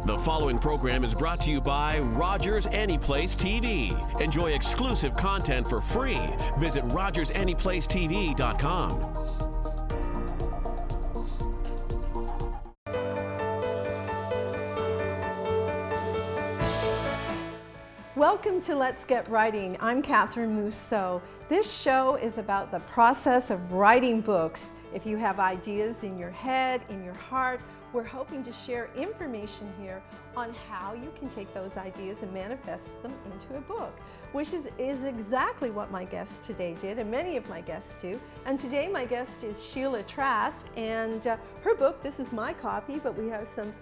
The following program is brought to you by Rogers Anyplace TV. Enjoy exclusive content for free. Visit RogersAnyplaceTV.com. Welcome to Let's Get Writing. I'm Kathryn Mousseau. This show is about the process of writing books. If you have ideas in your head, in your heart, we're hoping to share information here on how you can take those ideas and manifest them into a book, which is exactly what my guest today did, and many of my guests do. And today my guest is Sheila Trask, and her book, this is my copy, but we have some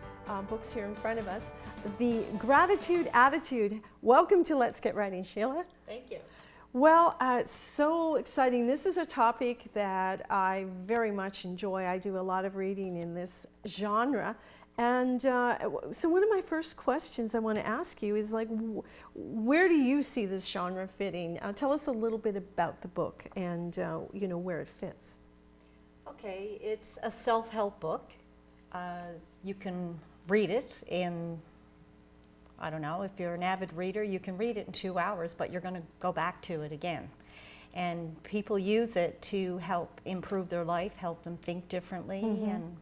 books here in front of us, The Gratitude Attitude. Welcome to Let's Get Writing, Sheila. Thank you. Well, so exciting. This is a topic that I very much enjoy. I do a lot of reading in this genre. And so one of my first questions I want to ask you is, like, where do you see this genre fitting? Tell us a little bit about the book and, you know, where it fits. Okay, it's a self-help book. You can read it in, I don't know, if you're an avid reader, you can read it in 2 hours, but you're going to go back to it again. And people use it to help improve their life, help them think differently. And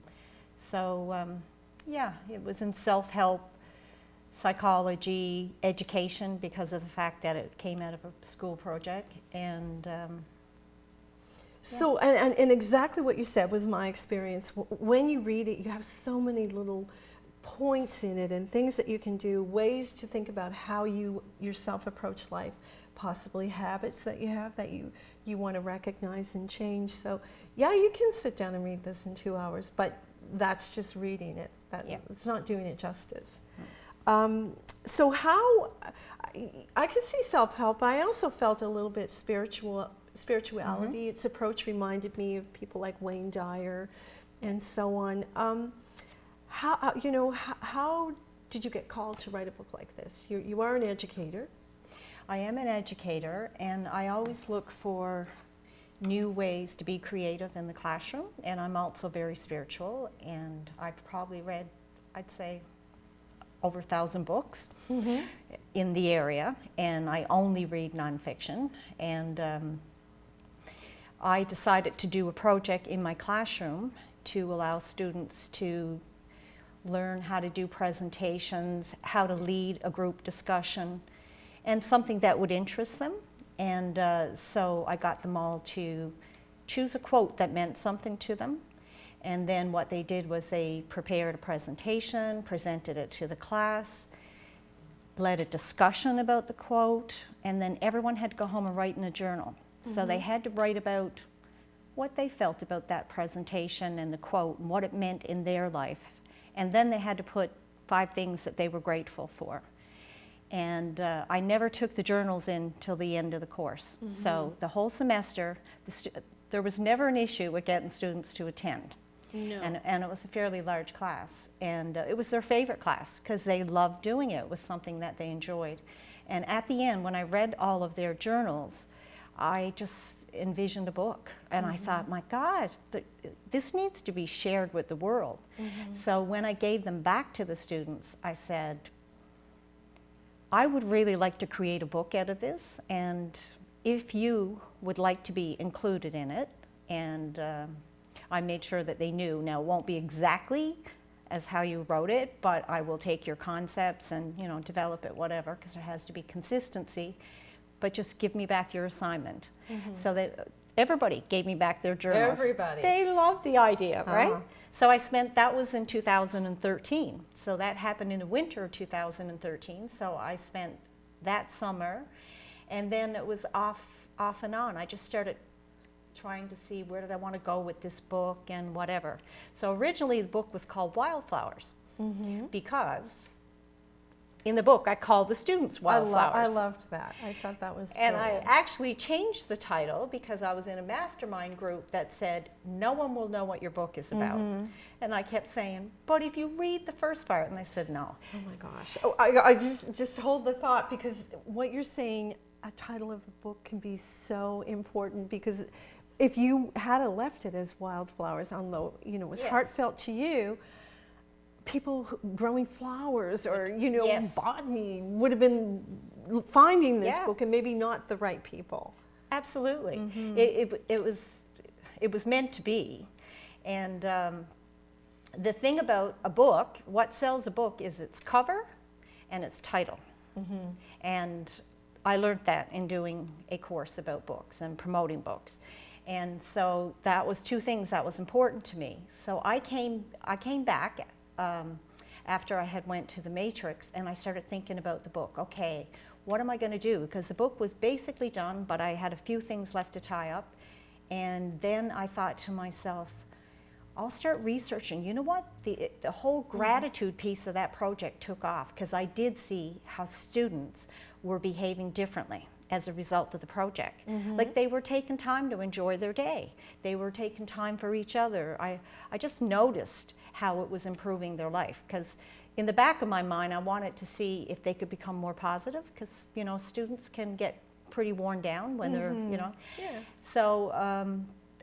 so, yeah, it was in self-help, psychology, education, because of the fact that it came out of a school project. And so, and exactly what you said was my experience. When you read it, you have so many little points in it and things that you can do, ways to think about how you yourself approach life, possibly habits that you have that you want to recognize and change. So yeah, you can sit down and read this in 2 hours, but that's just reading it. It's not doing it justice. So how, I could see self-help. I also felt a little bit spirituality. Its approach reminded me of people like Wayne Dyer and so on. How did you get called to write a book like this? You are an educator. I am an educator, and I always look for new ways to be creative in the classroom, and I'm also very spiritual, and I've probably read, I'd say, over 1,000 books in the area, and I only read nonfiction. And I decided to do a project in my classroom to allow students to learn how to do presentations, how to lead a group discussion, and something that would interest them. And so I got them all to choose a quote that meant something to them. And then what they did was they prepared a presentation, presented it to the class, led a discussion about the quote, and then everyone had to go home and write in a journal. So they had to write about what they felt about that presentation and the quote and what it meant in their life. And then they had to put 5 things that they were grateful for. And I never took the journals in till the end of the course. So the whole semester, there was never an issue with getting students to attend. No. And it was a fairly large class. And it was their favorite class because they loved doing it. It was something that they enjoyed. And at the end, when I read all of their journals, I just envisioned a book, and I thought, my God, this needs to be shared with the world. So when I gave them back to the students, I said, I would really like to create a book out of this, and if you would like to be included in it, and I made sure that they knew. Now, it won't be exactly as how you wrote it, but I will take your concepts and, you know, develop it, whatever, because there has to be consistency. But just give me back your assignment. So that everybody gave me back their journals. Everybody. They loved the idea, right? So that was in 2013. So that happened in the winter of 2013. So I spent that summer, and then it was off and on. I just started trying to see where did I want to go with this book and whatever. So originally the book was called Wildflowers because in the book I called the students Wildflowers. I loved that. I thought that was And brilliant. I actually changed the title because I was in a mastermind group that said, no one will know what your book is about. And I kept saying, but if you read the first part, and they said no. Oh my gosh. Oh, I just hold the thought, because what you're saying, a title of a book can be so important, because if you had left it as Wildflowers, although, you know, it was heartfelt to you, people growing flowers or, you know, Yes. botany would have been finding this Yeah. book and maybe not the right people. Absolutely. Mm-hmm. It was meant to be. And the thing about a book, what sells a book is its cover and its title. Mm-hmm. And I learned that in doing a course about books and promoting books. And so that was two things that was important to me. So I came back after I had went to the Matrix, and I started thinking about the book. Okay, what am I going to do? Because the book was basically done, but I had a few things left to tie up. And then I thought to myself, I'll start researching. You know what? The whole gratitude piece of that project took off because I did see how students were behaving differently as a result of the project. Like they were taking time to enjoy their day. They were taking time for each other. I just noticed how it was improving their life because in the back of my mind I wanted to see if they could become more positive because, you know, students can get pretty worn down when they're, you know. Yeah. So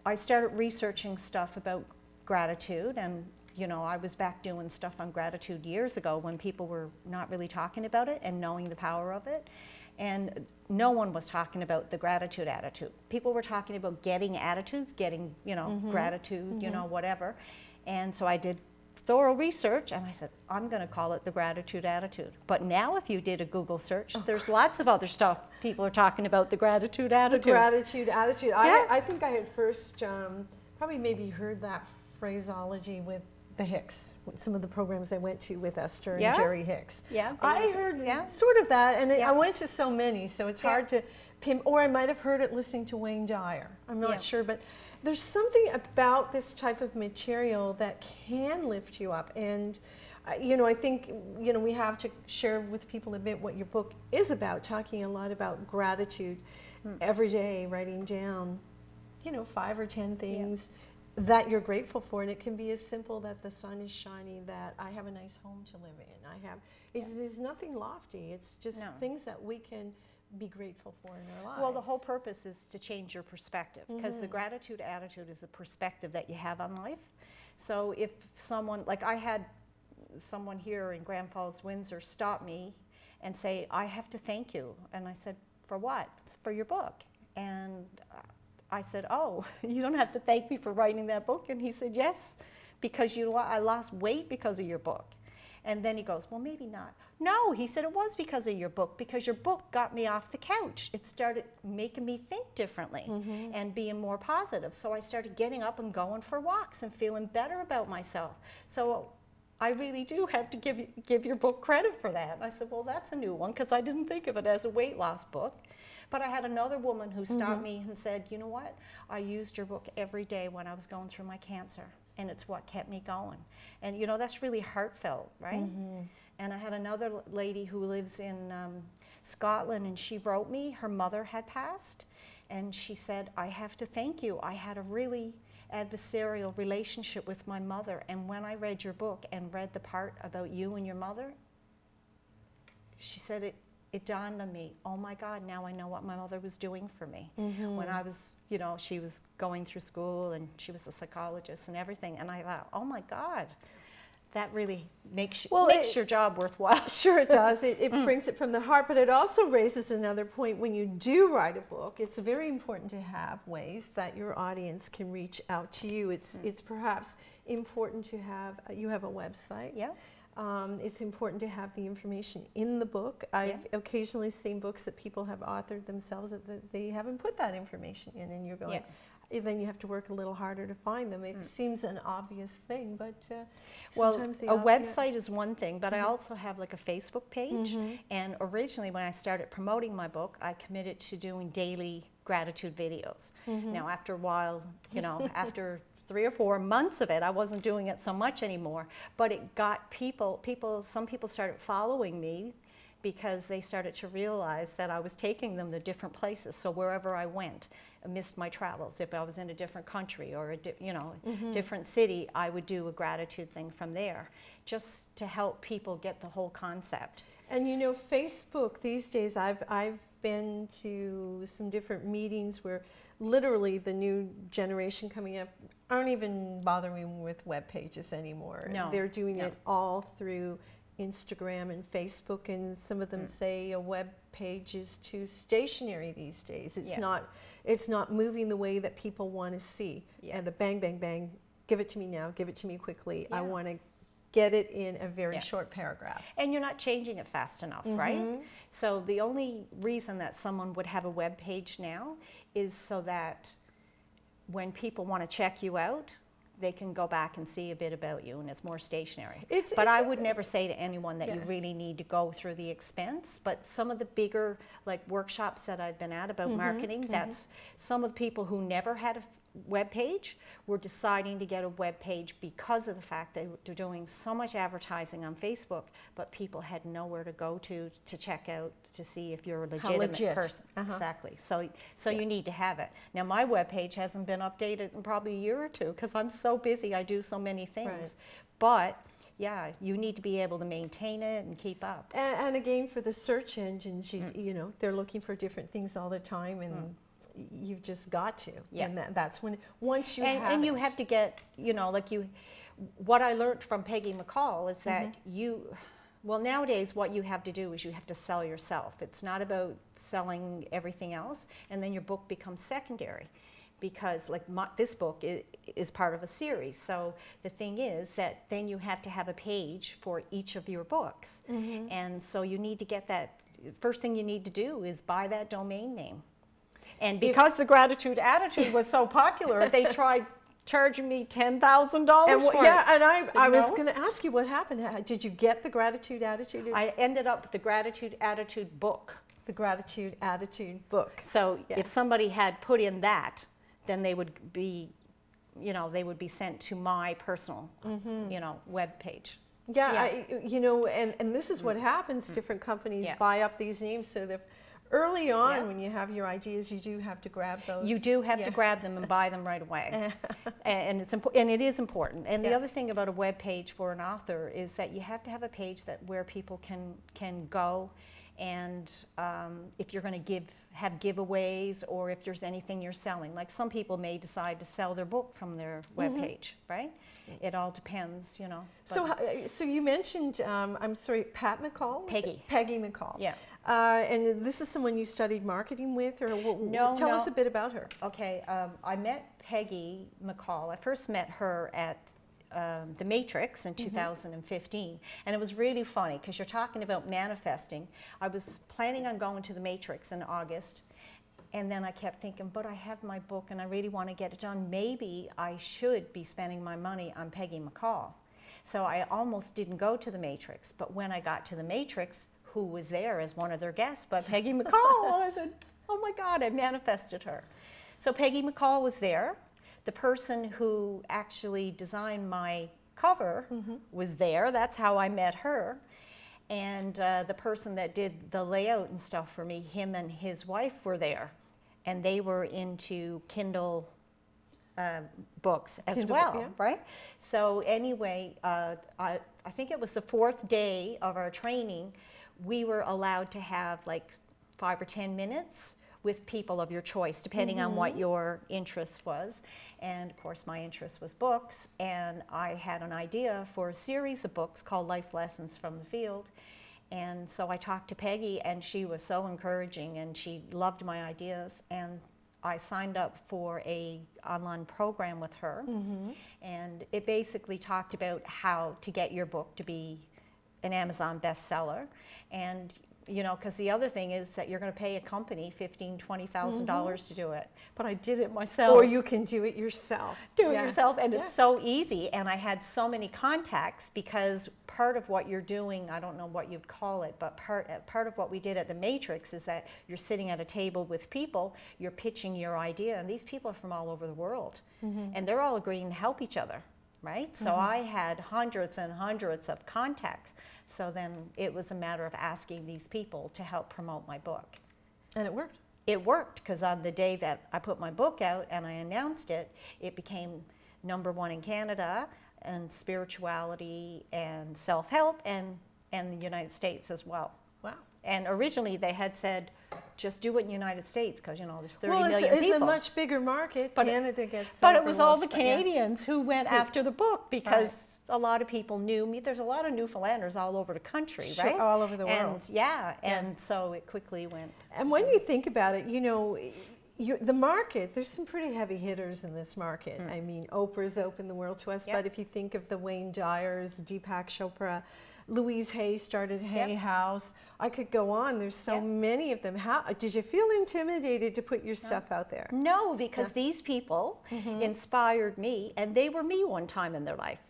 I started researching stuff about gratitude, and you know, I was back doing stuff on gratitude years ago when people were not really talking about it and knowing the power of it, and no one was talking about the gratitude attitude. People were talking about getting attitudes, getting, you know, gratitude, you know, whatever. And so I did thorough research and I said, I'm going to call it the gratitude attitude. But now if you did a Google search, there's lots of other stuff people are talking about the gratitude attitude. The gratitude attitude. Yeah. I think I had first probably maybe heard that phraseology with the Hicks, with some of the programs I went to with Esther and Yeah. Jerry Hicks. Yeah, I they- heard yeah. sort of that, and Yeah. I went to so many, so it's Yeah. hard to pin, or I might have heard it listening to Wayne Dyer. I'm not Yeah. sure, but there's something about this type of material that can lift you up. And you know, I think, you know, we have to share with people a bit what your book is about, talking a lot about gratitude every day, writing down, you know, 5 or 10 things that you're grateful for. And it can be as simple that the sun is shining, that I have a nice home to live in. It's nothing lofty. It's just No. things that we can be grateful for in our lives. Well, the whole purpose is to change your perspective because the gratitude attitude is a perspective that you have on life. So if someone, like I had someone here in Grand Falls, Windsor, stop me and say, I have to thank you. And I said, for what? It's for your book. And I said, oh, you don't have to thank me for writing that book. And he said, yes, because I lost weight because of your book. And then he goes, well, maybe not. No, he said, it was because of your book, because your book got me off the couch. It started making me think differently and being more positive. So I started getting up and going for walks and feeling better about myself. So I really do have to give your book credit for that. And I said, well, that's a new one, because I didn't think of it as a weight loss book. But I had another woman who stopped me and said, you know what? I used your book every day when I was going through my cancer, and it's what kept me going. And, you know, that's really heartfelt, right? And I had another lady who lives in Scotland, and she wrote me. Her mother had passed, and she said, I have to thank you. I had a really adversarial relationship with my mother, and when I read your book and read the part about you and your mother, she said it dawned on me, oh my God, now I know what my mother was doing for me. When I was, you know, she was going through school and she was a psychologist and everything, and I thought, oh my God, that really makes your job worthwhile. Sure it does. It brings it from the heart, but it also raises another point. When you do write a book, it's very important to have ways that your audience can reach out to you. It's perhaps important to have, you have a website. Yeah. It's important to have the information in the book. I've occasionally seen books that people have authored themselves that they haven't put that information in, and you're going, then you have to work a little harder to find them. It seems an obvious thing, but sometimes a website is one thing, but I also have like a Facebook page. And originally when I started promoting my book, I committed to doing daily gratitude videos. Now after a while, you know, after 3 or 4 months of it, I wasn't doing it so much anymore, but it got some people started following me because they started to realize that I was taking them to different places. So wherever I went, I missed my travels. If I was in a different country or a different city, I would do a gratitude thing from there, just to help people get the whole concept. And you know, Facebook these days, I've been to some different meetings where literally the new generation coming up aren't even bothering with web pages anymore. No. They're doing it all through Instagram and Facebook, and some of them say a web page is too stationary these days. It's not moving the way that people want to see. And the bang, bang, bang, give it to me now, give it to me quickly. I want to get it in a very short paragraph. And you're not changing it fast enough, right? So the only reason that someone would have a web page now is so that when people want to check you out, they can go back and see a bit about you, and it's more stationary. But I would never say to anyone that you really need to go through the expense. But some of the bigger workshops that I've been at about marketing, that's some of the people who never had a web page were deciding to get a web page because of the fact that they're doing so much advertising on Facebook, but people had nowhere to go to check out to see if you're a legitimate person. Exactly. So you need to have it. Now my web page hasn't been updated in probably a year or two because I'm so busy. I do so many things. But yeah, you need to be able to maintain it and keep up. And again, for the search engines, you know, they're looking for different things all the time, and you've just got to. And that's when, once you have and you have to get, you know, what I learned from Peggy McCall is that well, nowadays what you have to do is you have to sell yourself. It's not about selling everything else, and then your book becomes secondary. Because this book is part of a series. So the thing is that then you have to have a page for each of your books. And so you need to get that, first thing you need to do is buy that domain name. And because the Gratitude Attitude was so popular, they tried charging me $10,000 for it. Yeah, and I was going to ask you what happened. Did you get the Gratitude Attitude? I ended up with the Gratitude Attitude book. The Gratitude Attitude book. So if somebody had put in that, then they would be, you know, they would be sent to my personal, you know, web page. You know, and this is what happens. Different companies buy up these names, so that early on, when you have your ideas, you do have to grab those. You do have to grab them and buy them right away, and it's and it is important. And the other thing about a web page for an author is that you have to have a page where people can go. And if you're going to have giveaways, or if there's anything you're selling, like some people may decide to sell their book from their webpage, right? It all depends, you know. So you mentioned, I'm sorry, Pat McCall? Peggy McCall. Yeah. And this is someone you studied marketing with, or tell us a bit about her. Okay, I met Peggy McCall. I first met her at The Matrix in 2015, and it was really funny because you're talking about manifesting. I was planning on going to The Matrix in August, and then I kept thinking, but I have my book and I really want to get it done. Maybe I should be spending my money on Peggy McCall. So I almost didn't go to The Matrix, but when I got to The Matrix, who was there as one of their guests but Peggy McCall, and I said, oh my God, I manifested her. So Peggy McCall was there. The person who actually designed my cover was there. That's how I met her. And the person that did the layout and stuff for me, him and his wife were there. And they were into Kindle books as well, right? So anyway, I think it was the 4th day of our training, we were allowed to have like 5 or 10 minutes with people of your choice, depending on what your interest was. And of course, my interest was books, and I had an idea for a series of books called Life Lessons from the Field. And so I talked to Peggy, and she was so encouraging, and she loved my ideas, and I signed up for an online program with her. And it basically talked about how to get your book to be an Amazon bestseller. And you know, because the other thing is that you're going to pay a company $15,000, $20,000 to do it. But I did it myself. Or you can do it yourself. Do it yourself, and it's so easy. And I had so many contacts because part of what you're doing, I don't know what you'd call it, but part of what we did at The Matrix is that you're sitting at a table with people, you're pitching your idea, and these people are from all over the world. And they're all agreeing to help each other. right? So I had hundreds and hundreds of contacts. So then it was a matter of asking these people to help promote my book. And it worked. It worked, because on the day that I put my book out and I announced it, it became #1 in Canada, and spirituality and self-help, and the United States as well. Wow. And originally they had said, just do it in the United States, because, you know, there's 30 Well, million people. it's a much bigger market. But Canada gets But it was all the overlooked, but yeah. Canadians who went after the book, because a lot of people knew me. There's a lot of Newfoundlanders all over the country, Sure, right? all over the world. And so it quickly went. And when you think about it, you know, the market, there's some pretty heavy hitters in this market. I mean, Oprah's opened the world to us, but if you think of the Wayne Dyers, Deepak Chopra, Louise Hay started Hay House. I could go on. There's so many of them. How did you feel intimidated to put your stuff out there? No, because these people inspired me, and they were me one time in their life.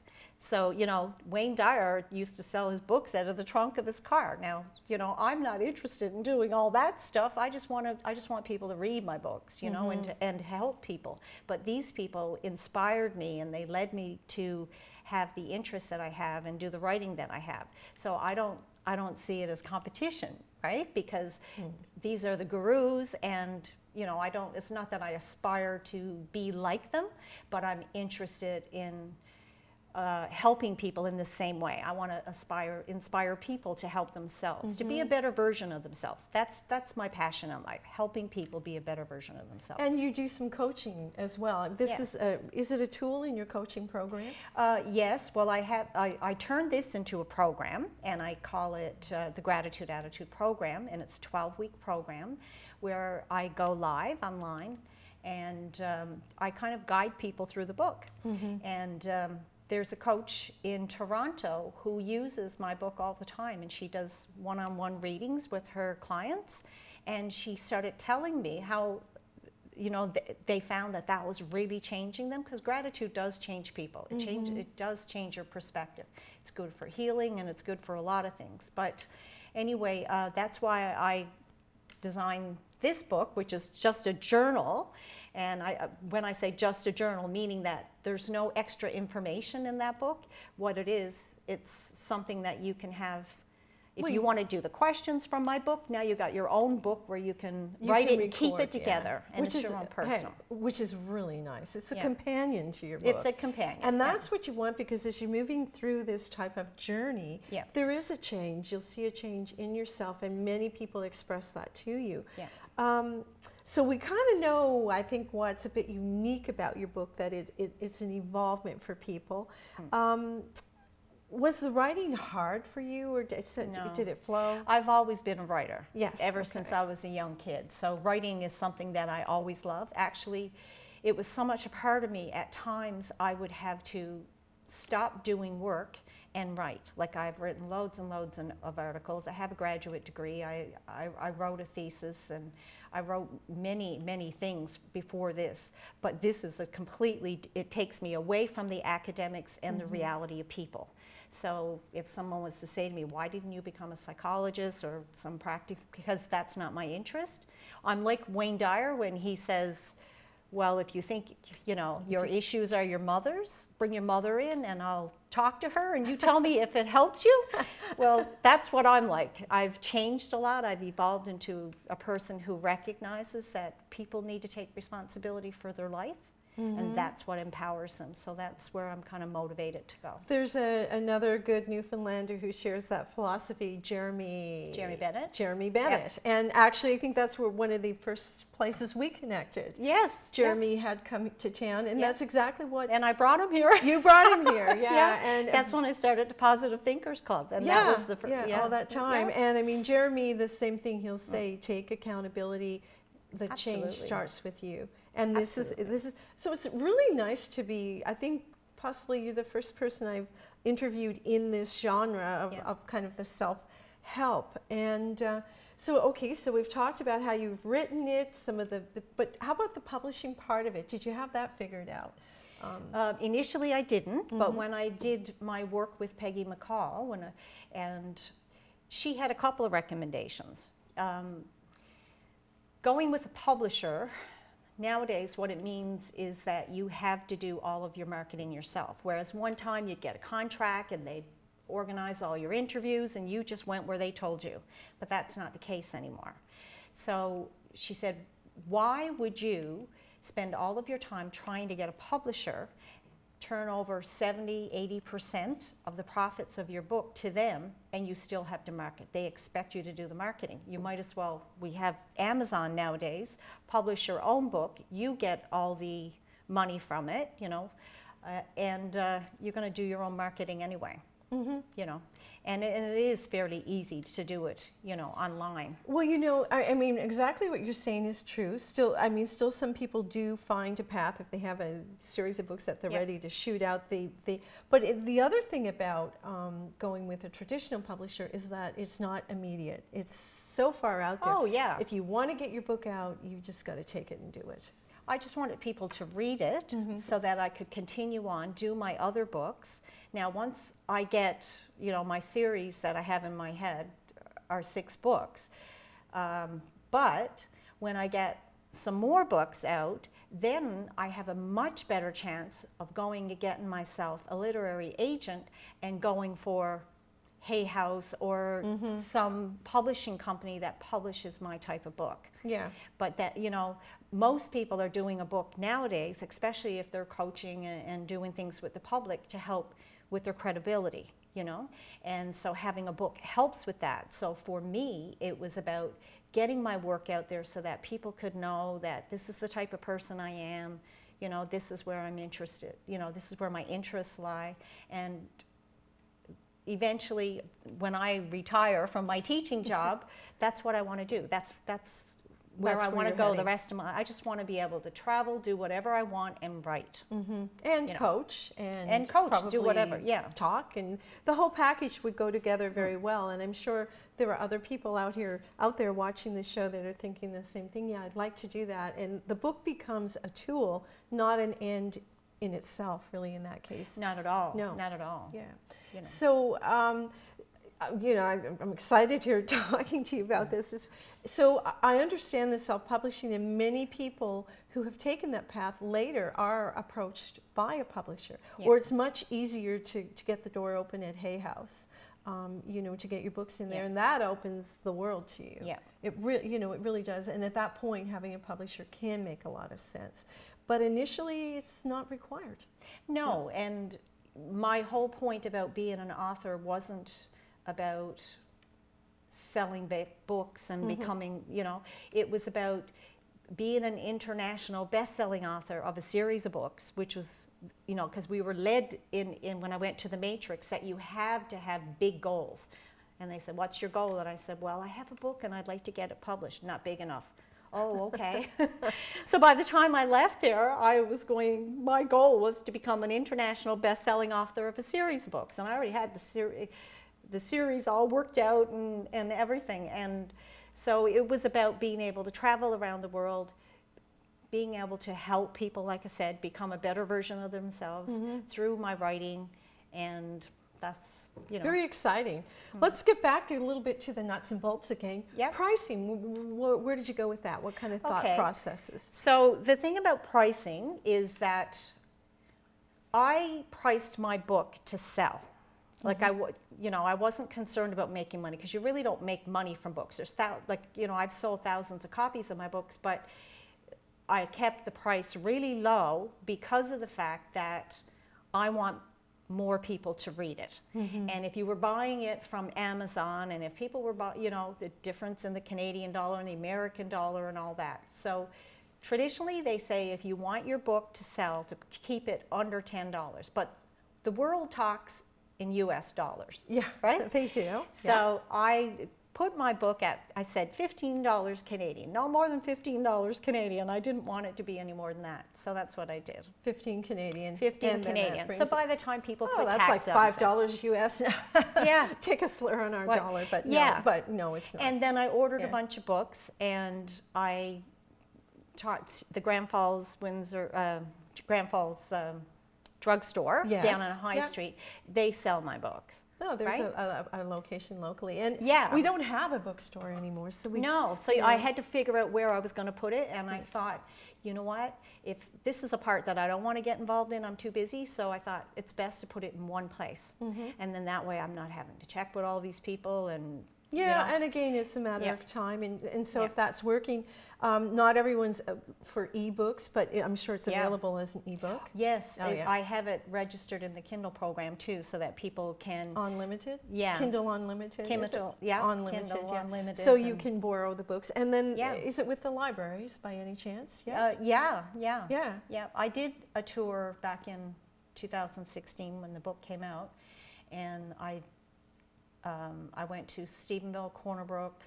So, you know, Wayne Dyer used to sell his books out of the trunk of his car. Now, you know, I'm not interested in doing all that stuff. I just want people to read my books, you know, and help people. But these people inspired me, and they led me to have the interest that I have and do the writing that I have. So I don't see it as competition, right? Because these are the gurus, and you know, it's not that I aspire to be like them, but I'm interested in helping people in the same way. I want to inspire people to help themselves, to be a better version of themselves. That's my passion in life, helping people be a better version of themselves. And you do some coaching as well. This is it a tool in your coaching program? Yes. Well, I turned this into a program, and I call it the Gratitude Attitude Program, and it's a 12-week program where I go live online, and I kind of guide people through the book. And there's a coach in Toronto who uses my book all the time, and she does one-on-one readings with her clients, and she started telling me how, you know, they found that was really changing them, because gratitude does change people. It does change your perspective. It's good for healing, and it's good for a lot of things. But anyway, that's why I designed this book, which is just a journal. And when I say just a journal, meaning that there's no extra information in that book. What it is, it's something that you can have. If you want to do the questions from my book, now you got your own book where you can write it and keep it together, and it's your own personal. Which is really nice. It's a companion to your book. It's a companion. And that's what you want, because as you're moving through this type of journey, there is a change. You'll see a change in yourself, and many people express that to you. So we kind of know, I think, what's a bit unique about your book, that it's an evolvement for people. Was the writing hard for you, or did it flow? I've always been a writer. Yes. Ever since I was a young kid. So writing is something that I always loved. Actually, it was so much a part of me. At times, I would have to stop doing work and write. Like, I've written loads and loads of articles. I have a graduate degree. I wrote a thesis, and I wrote many, many things before this. But this is it takes me away from the academics and the reality of people. So if someone was to say to me, why didn't you become a psychologist or some practice? Because that's not my interest. I'm like Wayne Dyer when he says, well, if you think, you know, your issues are your mother's, bring your mother in and I'll talk to her and you tell me if it helps you. Well, that's what I'm like. I've changed a lot. I've evolved into a person who recognizes that people need to take responsibility for their life. And that's what empowers them. So that's where I'm kind of motivated to go. There's another good Newfoundlander who shares that philosophy, Jeremy Bennett. Jeremy Bennett. And actually, I think that's where one of the first places we connected. Yes. Jeremy had come to town, and that's exactly what. And I brought him here. You brought him here, And that's when I started the Positive Thinkers Club, and that was the first. All that time. And I mean, Jeremy, the same thing he'll say: take accountability. The change starts with you. And this is so it's really nice to be, I think possibly you're the first person I've interviewed in this genre of kind of the self-help. And so we've talked about how you've written it, some of but how about the publishing part of it? Did you have that figured out? Initially I didn't, but when I did my work with Peggy McCall, and she had a couple of recommendations. Going with a publisher nowadays what it means is that you have to do all of your marketing yourself. Whereas one time you'd get a contract and they'd organize all your interviews and you just went where they told you. But that's not the case anymore. So she said, why would you spend all of your time trying to get a publisher, turn over 70–80% of the profits of your book to them, and you still have to market? They expect you to do the marketing. You might as well, we have Amazon nowadays, publish your own book, you get all the money from it, you know, and you're going to do your own marketing anyway. You know, and it is fairly easy to do it, you know, online. Well, you know, I mean, exactly what you're saying is true. Still, I mean, still some people do find a path if they have a series of books that they're ready to shoot out. But the other thing about going with a traditional publisher is that it's not immediate. It's so far out there. Oh, yeah. If you want to get your book out, you just got to take it and do it. I just wanted people to read it so that I could continue on, do my other books. Now, once I get, you know, my series that I have in my head are 6 books. But when I get some more books out, then I have a much better chance of going and getting myself a literary agent and going for Hay House or some publishing company that publishes my type of book. Yeah. But that, you know, most people are doing a book nowadays, especially if they're coaching and doing things with the public to help with their credibility, you know. And so having a book helps with that. So for me, it was about getting my work out there so that people could know that this is the type of person I am, you know, this is where I'm interested, you know, this is where my interests lie. And eventually, when I retire from my teaching job, that's what I want to do. That's where I want to go the rest of my. I just want to be able to travel, do whatever I want, and write, and coach, and coach, do whatever. Yeah, talk, and the whole package would go together very well. And I'm sure there are other people out there watching this show that are thinking the same thing. Yeah, I'd like to do that. And the book becomes a tool, not an end in itself, really, in that case. Not at all. No, not at all. Yeah. You know. So, you know, I'm excited here talking to you about this. So I understand the self-publishing, and many people who have taken that path later are approached by a publisher, or it's much easier to get the door open at Hay House. You know, to get your books in there, and that opens the world to you. Yeah. It really does. And at that point, having a publisher can make a lot of sense. But initially, it's not required. No, and my whole point about being an author wasn't about selling books and becoming, you know, it was about being an international best-selling author of a series of books, which was, you know, because we were led in when I went to the Matrix that you have to have big goals. And they said, what's your goal? And I said, well, I have a book and I'd like to get it published. Not big enough. Oh, okay. So by the time I left there, I was going, my goal was to become an international best-selling author of a series of books. And I already had the series all worked out and everything. And so it was about being able to travel around the world, being able to help people, like I said, become a better version of themselves through my writing. And that's, you know. Very exciting. Let's get back to a little bit to the nuts and bolts again. Yep. Pricing, where did you go with that? What kind of thought processes? So the thing about pricing is that I priced my book to sell. Like I wasn't concerned about making money, because you really don't make money from books. There's I've sold thousands of copies of my books, but I kept the price really low because of the fact that I want more people to read it. And if you were buying it from Amazon, and if people were buying, you know, the difference in the Canadian dollar and the American dollar and all that. So traditionally they say if you want your book to sell, to keep it under $10, but the world talks in US dollars. Yeah, right? They do. So I put my book at, I said $15 Canadian, no more than $15 Canadian. I didn't want it to be any more than that. So that's what I did. 15 Canadian. 15 Canadian. So by the time people put that's tax like $5 US. Yeah. Take a slur on our dollar, but no, it's not. And then I ordered a bunch of books, and I taught the Grand Falls drugstore Yes. down on High Yep. Street, they sell my books. No, there's right? a location locally, and Yeah. we don't have a bookstore anymore, so we No, so you know, I had to figure out where I was going to put it, and I thought, you know what, if this is a part that I don't want to get involved in, I'm too busy, so I thought it's best to put it in one place, and then that way I'm not having to check with all these people, and Yeah, you know. and again, it's a matter Yeah. of time, and so Yeah. if that's working, not everyone's for ebooks, but I'm sure it's Yeah. available as an ebook. Yes, Oh, yeah. I have it registered in the Kindle program too, so that people can. Unlimited? Yeah. Kindle Unlimited? is it? Kindle, yeah, Unlimited, Kindle yeah. Unlimited, So you and- can borrow the books, and then Yeah. is it with the libraries by any chance? Yeah, yeah. Yeah. I did a tour back in 2016 when the book came out, and I went to Stephenville, Corner Brook,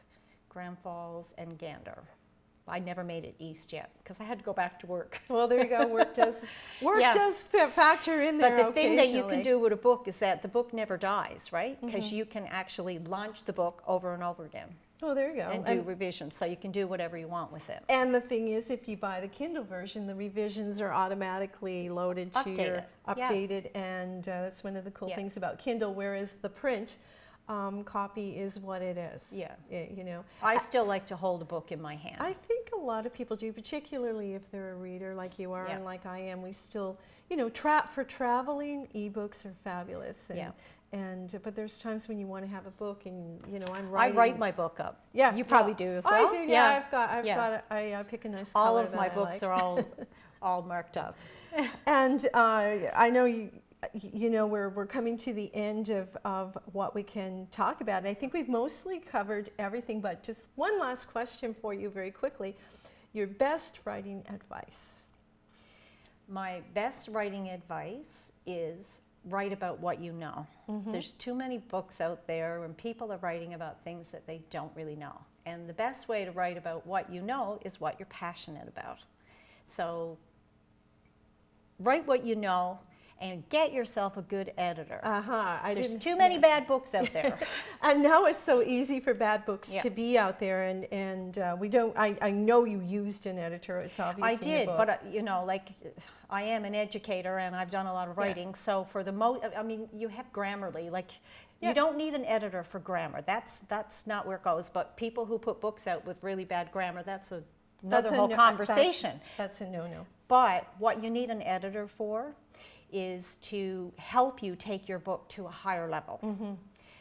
Grand Falls, and Gander. I never made it east yet because I had to go back to work. Well, there you go. Work does Yeah. factor in there. But the thing that you can occasionally. do with a book is that the book never dies, right? Because you can actually launch the book over and over again Oh, there you go. and do revisions, so you can do whatever you want with it. And the thing is, if you buy the Kindle version, the revisions are automatically loaded to your Updated, yeah. updated, and that's one of the cool Yeah. things about Kindle. Whereas the print copy is what it is. Yeah. You know. I still like to hold a book in my hand. I think a lot of people do, particularly if they're a reader like you are Yeah. and like I am. We still, you know, for traveling, ebooks are fabulous. And, Yeah. but there's times when you want to have a book, and you know, I'm I writing. write my book up. Yeah, You probably well, do as well. I do. Yeah, I've Yeah. got. I pick a nice All color of my that I books like. are all marked up. And I know you know we're coming to the end of what we can talk about, and I think we've mostly covered everything. But just one last question for you, very quickly: your best writing advice? My best writing advice is write about what you know. There's too many books out there, and people are writing about things that they don't really know. And the best way to write about what you know is what you're passionate about. So write what you know and get yourself a good editor. There's too many bad books out there. And now it's so easy for bad books Yeah. to be out there, and we don't. I know you used an editor. It's obvious. I in your did, book. but you know, like I am an educator and I've done a lot of writing. So for the I mean, you have Grammarly. Like, Yeah. you don't need an editor for grammar. That's not where it goes. But people who put books out with really bad grammar, that's another whole conversation. That's a no-no. But what you need an editor for is to help you take your book to a higher level.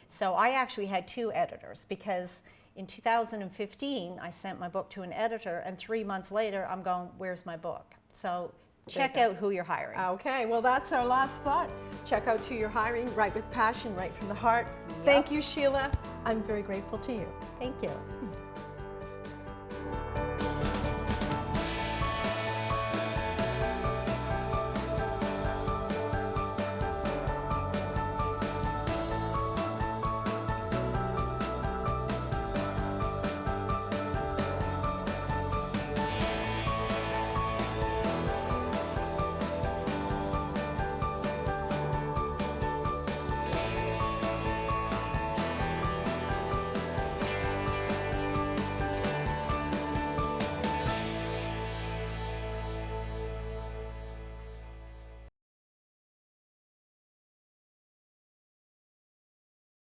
So I actually had 2 editors, because in 2015 I sent my book to an editor, and 3 months later I'm going, where's my book? So check out who you're hiring. Okay, well, that's our last thought. Check out who you're hiring. Write with passion, write from the heart. Thank you, Sheila. I'm very grateful to you. Thank you.